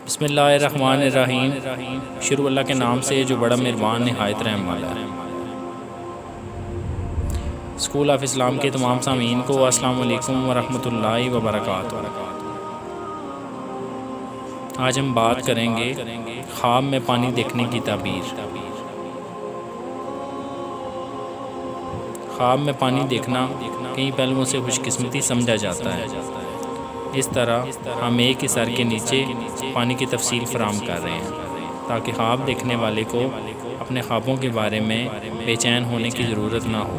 بسم اللہ الرحمن الرحیم۔ شروع اللہ کے نام سے جو بڑا مہربان نہایت رحم والا ہے۔ اسکول آف اسلام کے تمام سامعین کو السلام علیکم ورحمۃ اللہ وبرکاتہ۔ آج ہم بات کریں گے خواب میں پانی دیکھنے کی تعبیر۔ خواب میں پانی دیکھنا کئی پہلوؤں سے خوش قسمتی سمجھا جاتا ہے۔ اس طرح ہم ایک ہی سر کے نیچے پانی کی تفصیل فراہم کر رہے ہیں تاکہ خواب دیکھنے والے کو اپنے خوابوں کے بارے میں بے چین ہونے کی ضرورت نہ ہو۔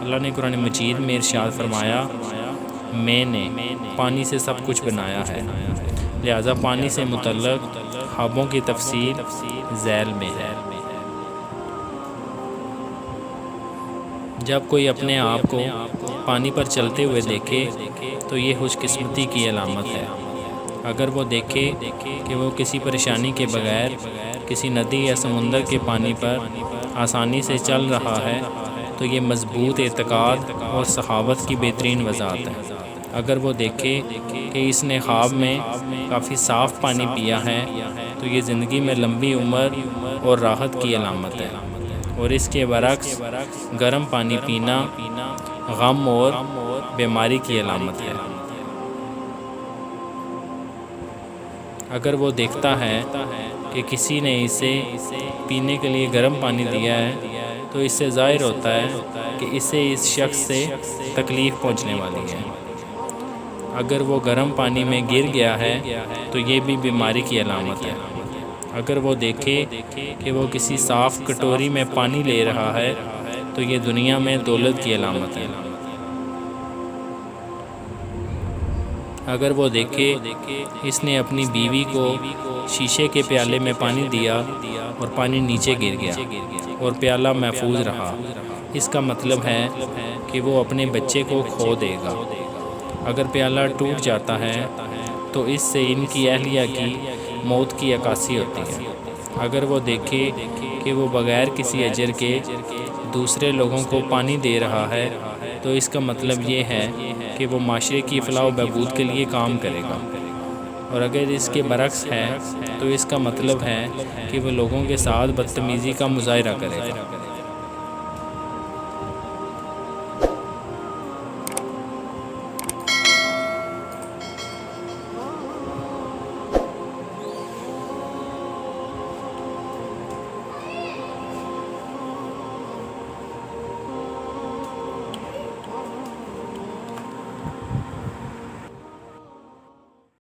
اللہ نے قرآن مجید میں ارشاد فرمایا، میں نے پانی سے سب کچھ بنایا ہے، لہذا پانی سے متعلق خوابوں کی تفصیل ذیل میں ہے۔ جب کوئی اپنے آپ کو پانی پر چلتے ہوئے دیکھے تو یہ خوش قسمتی کی علامت ہے۔ اگر وہ دیکھے کہ وہ کسی پریشانی کے بغیر کسی ندی یا سمندر کے پانی پر آسانی سے چل رہا ہے تو یہ مضبوط اعتقاد اور سخاوت کی بہترین وضاحت ہے۔ اگر وہ دیکھے کہ اس نے خواب میں کافی صاف پانی پیا ہے تو یہ زندگی میں لمبی عمر اور راحت کی علامت ہے، اور اس کے برعکس گرم پانی پینا غم اور بیماری کی علامت ہے۔ اگر وہ دیکھتا ہے کہ کسی نے اسے پینے کے لیے گرم پانی دیا ہے تو اس سے ظاہر ہوتا ہے کہ اسے اس شخص سے تکلیف پہنچنے والی ہے۔ اگر وہ گرم پانی میں گر گیا ہے تو یہ بھی بیماری کی علامت ہے۔ اگر وہ دیکھے کہ وہ کسی صاف کٹوری میں پانی لے رہا ہے تو یہ دنیا میں دولت کی علامت ہے۔ اگر وہ دیکھے اس نے اپنی بیوی کو شیشے کے پیالے میں پانی دیا اور پانی نیچے گر گیا اور پیالہ محفوظ رہا، اس کا مطلب ہے کہ وہ اپنے بچے کو کھو دے گا۔ اگر پیالہ ٹوٹ جاتا ہے تو اس سے ان کی اہلیہ کی موت کی عکاسی ہوتی ہے۔ اگر وہ دیکھے کہ وہ بغیر کسی اجر کے دوسرے لوگوں کو پانی دے رہا ہے تو اس کا مطلب یہ ہے کہ وہ معاشرے کی فلاح و بہبود کے لیے کام کرے گا، اور اگر اس کے برعکس ہے تو اس کا مطلب ہے کہ وہ لوگوں کے ساتھ بدتمیزی کا مظاہرہ کرے گا۔